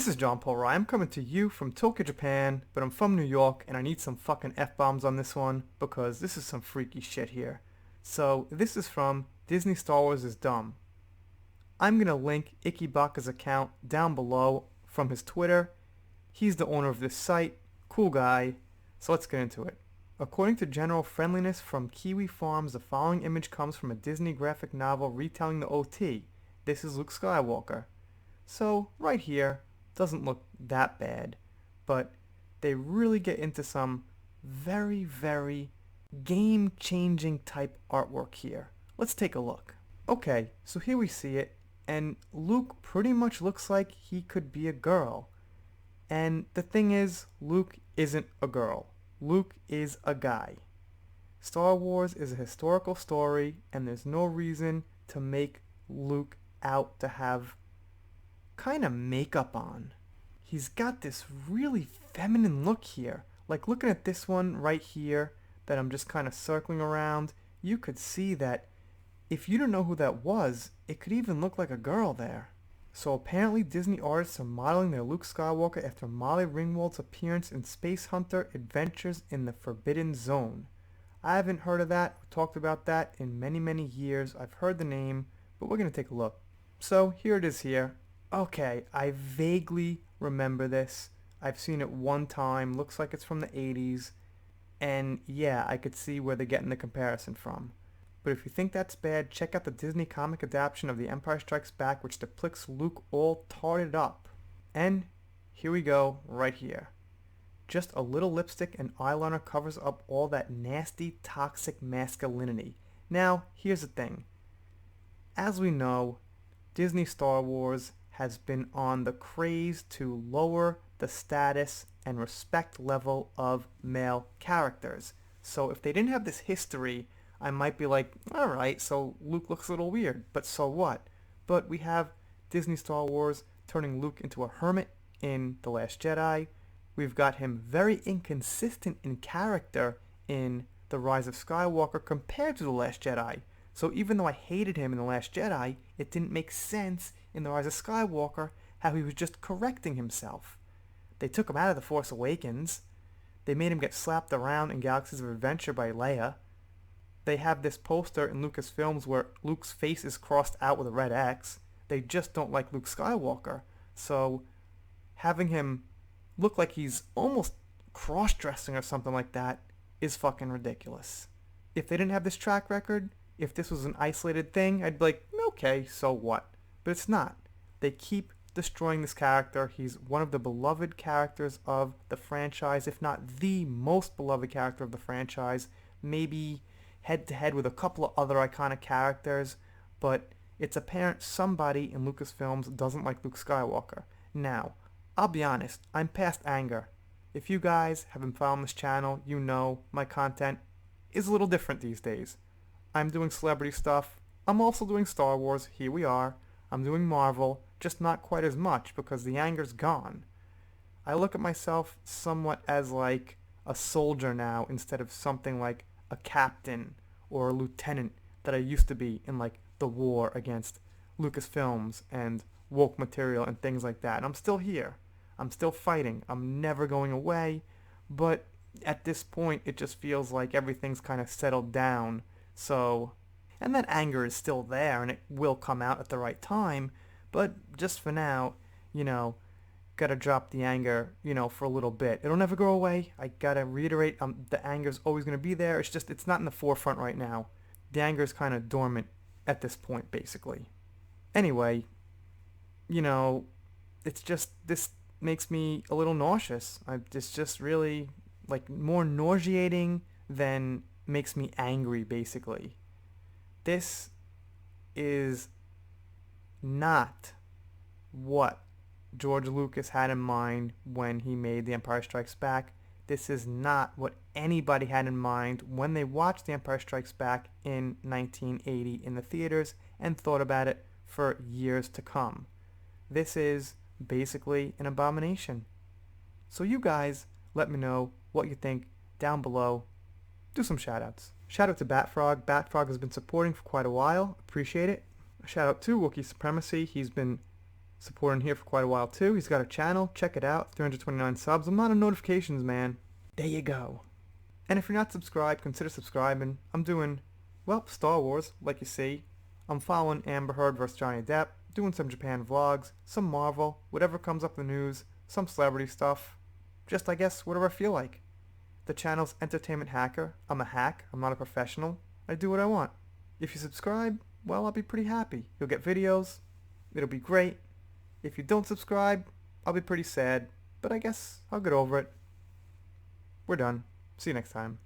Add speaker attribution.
Speaker 1: This is John Paul Rye. I'm coming to you from Tokyo, Japan, but I'm from New York and I need some fucking F-bombs on this one because this is some freaky shit here. So, this is from Disney Star Wars is Dumb. I'm going to link Ikibaka's account down below from his Twitter. He's the owner of this site. Cool guy. So let's get into it. According to General Friendliness from Kiwi Farms, the following image comes from a Disney graphic novel retelling the OT. This is Luke Skywalker. So, right here, doesn't look that bad, but they really get into some very, very game-changing type artwork here. Let's take a look. Okay, so here we see it, and Luke pretty much looks like he could be a girl. And the thing is, Luke isn't a girl. Luke is a guy. Star Wars is a historical story, and there's no reason to make Luke out to have kind of makeup on. He's got this really feminine look here. Like looking at this one right here that I'm just kind of circling around, you could see that if you don't know who that was, it could even look like a girl there. So apparently Disney artists are modeling their Luke Skywalker after Molly Ringwald's appearance in Space Hunter Adventures in the Forbidden Zone. I haven't heard of that or talked about that in many, many years. I've heard the name, but we're going to take a look. So here it is here. Okay, I vaguely remember this. I've seen it one time. Looks like it's from the 80s. And yeah, I could see where they're getting the comparison from. But if you think that's bad, check out the Disney comic adaptation of The Empire Strikes Back, which depicts Luke all tarted up. And here we go, right here. Just a little lipstick and eyeliner covers up all that nasty, toxic masculinity. Now, here's the thing. As we know, Disney Star Wars has been on the craze to lower the status and respect level of male characters. So if they didn't have this history, I might be like, alright, so Luke looks a little weird, but so what? But we have Disney Star Wars turning Luke into a hermit in The Last Jedi. We've got him very inconsistent in character in The Rise of Skywalker compared to The Last Jedi. So even though I hated him in The Last Jedi, it didn't make sense in The Rise of Skywalker how he was just correcting himself. They took him out of The Force Awakens. They made him get slapped around in Galaxies of Adventure by Leia. They have this poster in Lucasfilms where Luke's face is crossed out with a red X. They just don't like Luke Skywalker. So having him look like he's almost cross-dressing or something like that is fucking ridiculous. If they didn't have this track record, if this was an isolated thing, I'd be like, okay, so what? But it's not. They keep destroying this character. He's one of the beloved characters of the franchise, if not the most beloved character of the franchise. Maybe head-to-head with a couple of other iconic characters, but it's apparent somebody in Lucasfilms doesn't like Luke Skywalker. Now, I'll be honest, I'm past anger. If you guys have been following this channel, you know my content is a little different these days. I'm doing celebrity stuff. I'm also doing Star Wars. Here we are. I'm doing Marvel, just not quite as much because the anger's gone. I look at myself somewhat as like a soldier now instead of something like a captain or a lieutenant that I used to be in like the war against Lucasfilms and woke material and things like that. And I'm still here. I'm still fighting. I'm never going away. But at this point, it just feels like everything's kind of settled down. So, and that anger is still there and it will come out at the right time. But just for now, gotta drop the anger, for a little bit. It'll never go away. I gotta reiterate, the anger's always gonna be there. It's just, it's not in the forefront right now. The anger is kind of dormant at this point, basically. Anyway, it's just, this makes me a little nauseous. It's just really, like, more nauseating than makes me angry, basically. This is not what George Lucas had in mind when he made The Empire Strikes Back. This is not what anybody had in mind when they watched The Empire Strikes Back in 1980 in the theaters and thought about it for years to come. This is basically an abomination. So you guys let me know what you think down below. Do some shoutouts. Shout out to Batfrog. Batfrog has been supporting for quite a while. Appreciate it. A shout out to Wookiee Supremacy. He's been Supporting here for quite a while too. He's got a channel. Check it out. 329 subs. I'm not on notifications, man. There you go. And if you're not subscribed, consider subscribing. I'm doing, well, Star Wars, like you see. I'm following Amber Heard vs. Johnny Depp, doing some Japan vlogs, some Marvel, whatever comes up in the news, some celebrity stuff. Just, I guess, whatever I feel like. The channel's Entertainment Hacker. I'm a hack. I'm not a professional. I do what I want. If you subscribe, well, I'll be pretty happy. You'll get videos. It'll be great. If you don't subscribe, I'll be pretty sad. But I guess I'll get over it. We're done. See you next time.